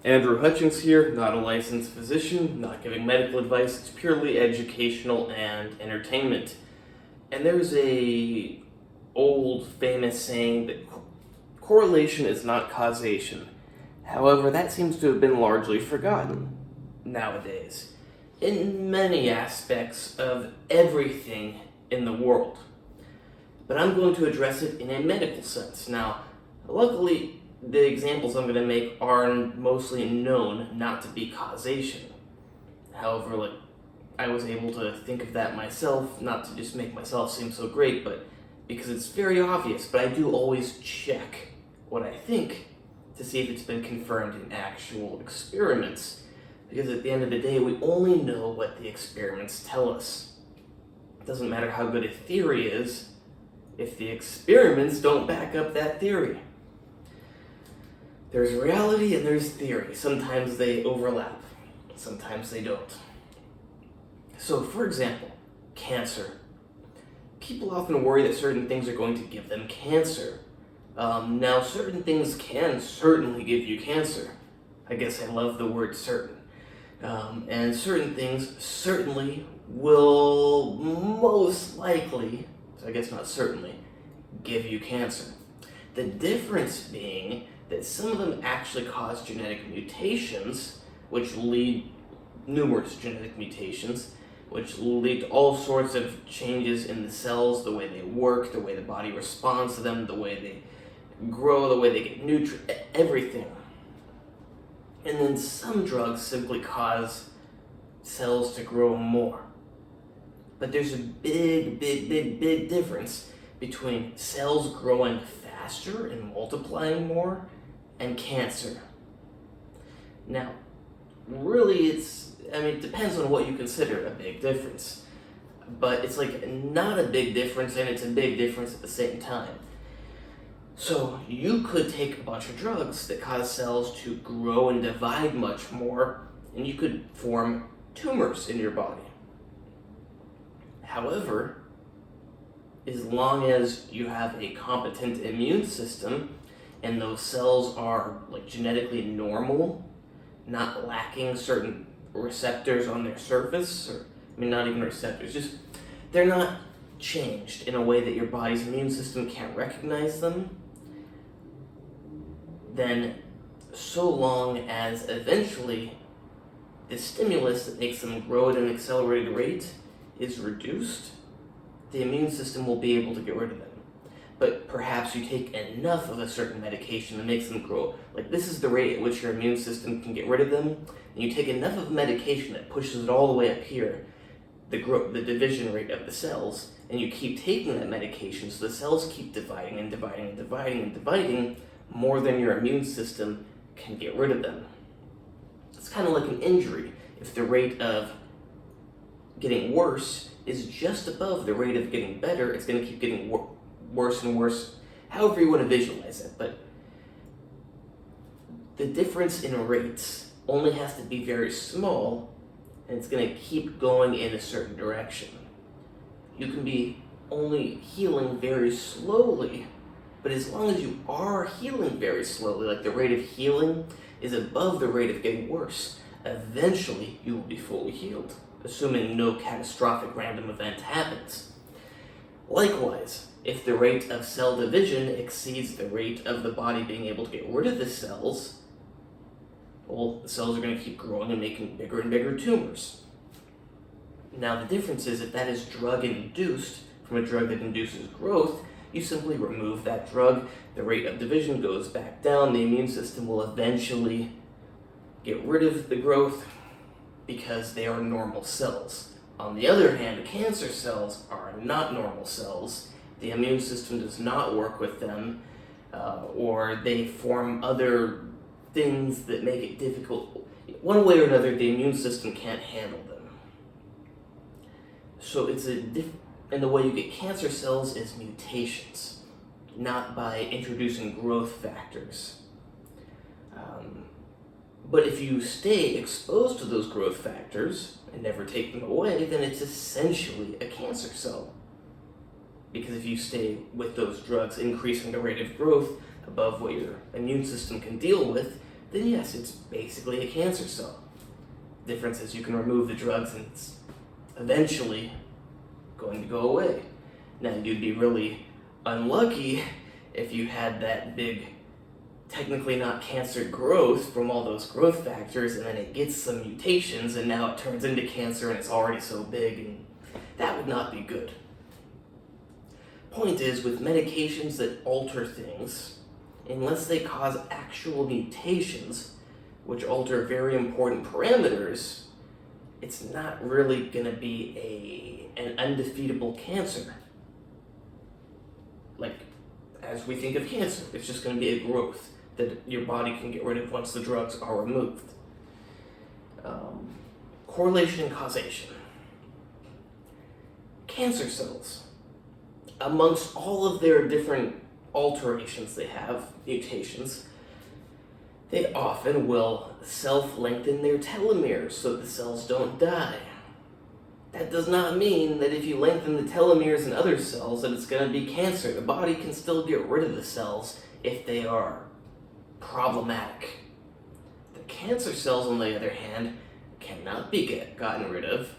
Andrew Hutchings here, not a licensed physician, not giving medical advice, it's purely educational and entertainment. And there's a old famous saying that correlation is not causation. However, that seems to have been largely forgotten nowadays in many aspects of everything in the world. But I'm going to address it in a medical sense. Now, luckily, the examples I'm going to make are mostly known not to be causation. However, I was able to think of that myself, not to just make myself seem so great, but because it's very obvious. But I do always check what I think to see if it's been confirmed in actual experiments. Because at the end of the day, we only know what the experiments tell us. It doesn't matter how good a theory is if the experiments don't back up that theory. There's reality and there's theory. Sometimes they overlap, sometimes they don't. So, for example, cancer. People often worry that certain things are going to give them cancer. Now, certain things can certainly give you cancer. I guess I love the word certain. And certain things certainly will most likely, so I guess not certainly, give you cancer. The difference being that some of them actually cause genetic mutations, which lead numerous genetic mutations, which lead to all sorts of changes in the cells, the way they work, the way the body responds to them, the way they grow, the way they get nutrients, everything. And then some drugs simply cause cells to grow more. But there's a big difference between cells growing faster and multiplying more and cancer. Now, really it depends on what you consider a big difference. But it's not a big difference and it's a big difference at the same time. So you could take a bunch of drugs that cause cells to grow and divide much more, and you could form tumors in your body. However, as long as you have a competent immune system and those cells are genetically normal, not lacking certain receptors on their surface, not even receptors, just they're not changed in a way that your body's immune system can't recognize them, then so long as eventually the stimulus that makes them grow at an accelerated rate is reduced, the immune system will be able to get rid of them. But perhaps you take enough of a certain medication that makes them grow. This is the rate at which your immune system can get rid of them. And you take enough of medication that pushes it all the way up here, the division rate of the cells, and you keep taking that medication so the cells keep dividing and dividing and dividing and dividing more than your immune system can get rid of them. It's kind of like an injury. If the rate of getting worse is just above the rate of getting better, it's going to keep getting worse and worse, however you want to visualize it. But the difference in rates only has to be very small, and it's going to keep going in a certain direction. You can be only healing very slowly, but as long as you are healing very slowly, the rate of healing is above the rate of getting worse, eventually you will be fully healed, assuming no catastrophic random event happens. Likewise, if the rate of cell division exceeds the rate of the body being able to get rid of the cells, well, the cells are going to keep growing and making bigger and bigger tumors. Now, the difference is if that is drug-induced from a drug that induces growth, you simply remove that drug, the rate of division goes back down, the immune system will eventually get rid of the growth because they are normal cells. On the other hand, cancer cells are not normal cells. The immune system does not work with them, or they form other things that make it difficult. One way or another, the immune system can't handle them. So and the way you get cancer cells is mutations, not by introducing growth factors. But if you stay exposed to those growth factors and never take them away, then it's essentially a cancer cell. Because if you stay with those drugs increasing the rate of growth above what your immune system can deal with, then yes, it's basically a cancer cell. Difference is you can remove the drugs and it's eventually going to go away. Now, you'd be really unlucky if you had that big, technically not cancer growth from all those growth factors, and then it gets some mutations and now it turns into cancer and it's already so big, and that would not be good. Point is, with medications that alter things, unless they cause actual mutations, which alter very important parameters, it's not really going to be an undefeatable cancer. Like, as we think of cancer, it's just going to be a growth that your body can get rid of once the drugs are removed. Correlation and causation. Cancer cells, amongst all of their different alterations they have, mutations, they often will self-lengthen their telomeres so the cells don't die. That does not mean that if you lengthen the telomeres in other cells that it's going to be cancer. The body can still get rid of the cells if they are problematic. The cancer cells, on the other hand, cannot be gotten rid of,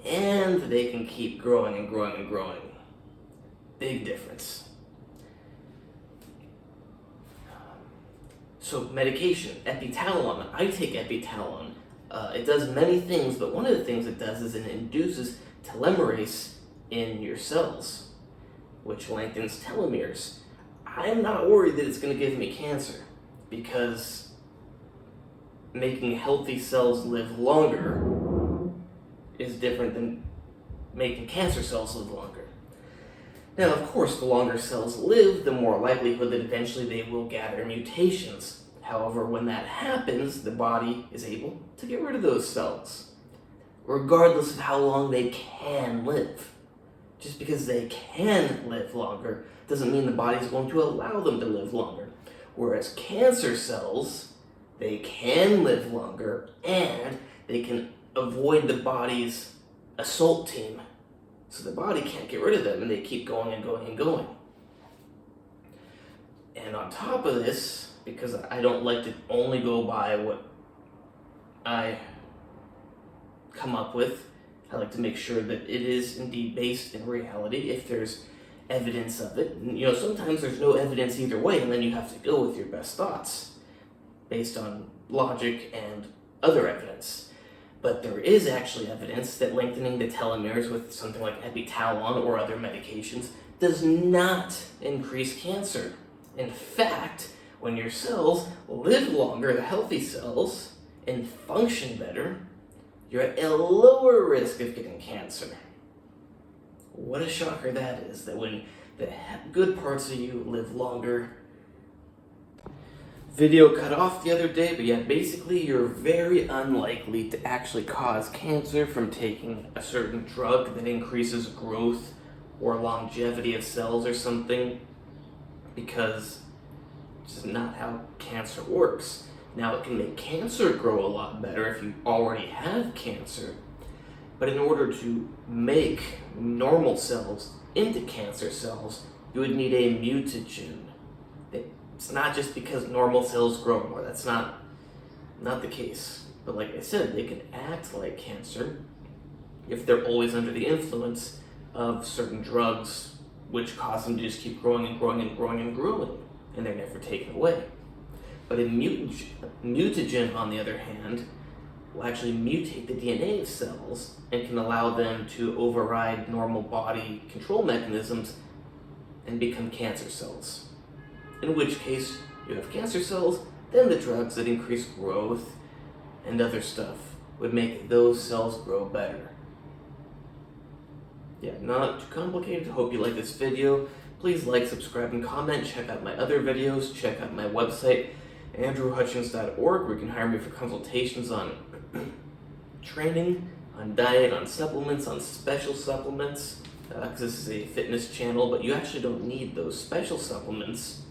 and they can keep growing and growing and growing. Big difference. So medication, epitalon. I take epitalon. It does many things, but one of the things it does is it induces telomerase in your cells, which lengthens telomeres. I'm not worried that it's going to give me cancer, because making healthy cells live longer is different than making cancer cells live longer. Now, of course, the longer cells live, the more likelihood that eventually they will gather mutations. However, when that happens, the body is able to get rid of those cells, regardless of how long they can live. Just because they can live longer doesn't mean the body is going to allow them to live longer. Whereas cancer cells, they can live longer and they can avoid the body's assault team. So the body can't get rid of them and they keep going and going and going. And on top of this, because I don't like to only go by what I come up with, I like to make sure that it is indeed based in reality if there's evidence of it. And, sometimes there's no evidence either way, and then you have to go with your best thoughts based on logic and other evidence. But there is actually evidence that lengthening the telomeres with something like epitalon or other medications does not increase cancer. In fact, when your cells live longer, the healthy cells, and function better, you're at a lower risk of getting cancer. What a shocker that is, that when the good parts of you live longer. Video cut off the other day, but yeah, basically you're very unlikely to actually cause cancer from taking a certain drug that increases growth or longevity of cells or something, because it's just not how cancer works. Now, it can make cancer grow a lot better if you already have cancer, but in order to make normal cells into cancer cells, you would need a mutagen. It's not just because normal cells grow more. That's not the case. But like I said, they can act like cancer if they're always under the influence of certain drugs, which cause them to just keep growing and growing and growing and growing, and they're never taken away. But a mutagen, on the other hand, will actually mutate the DNA of cells and can allow them to override normal body control mechanisms and become cancer cells. In which case, you have cancer cells, then the drugs that increase growth and other stuff would make those cells grow better. Yeah, not too complicated. Hope you like this video. Please like, subscribe, and comment. Check out my other videos. Check out my website, andrewhutchins.org, where you can hire me for consultations on training, on diet, on supplements, on special supplements, because this is a fitness channel, but you actually don't need those special supplements.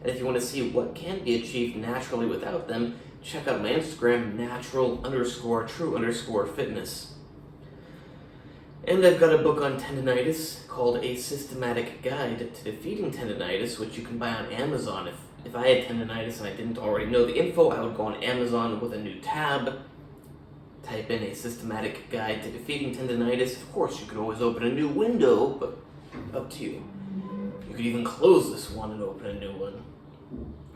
And if you want to see what can be achieved naturally without them, check out my Instagram, natural_true_fitness. And I've got a book on tendinitis called A Systematic Guide to Defeating Tendinitis, which you can buy on Amazon If I had tendonitis and I didn't already know the info, I would go on Amazon with a new tab, type in a systematic guide to defeating tendonitis. Of course, you could always open a new window, but up to you. You could even close this one and open a new one.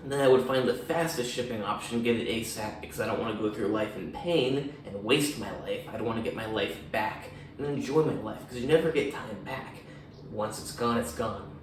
And then I would find the fastest shipping option, get it ASAP, because I don't want to go through life in pain and waste my life. I'd want to get my life back and enjoy my life, because you never get time back. Once it's gone, it's gone.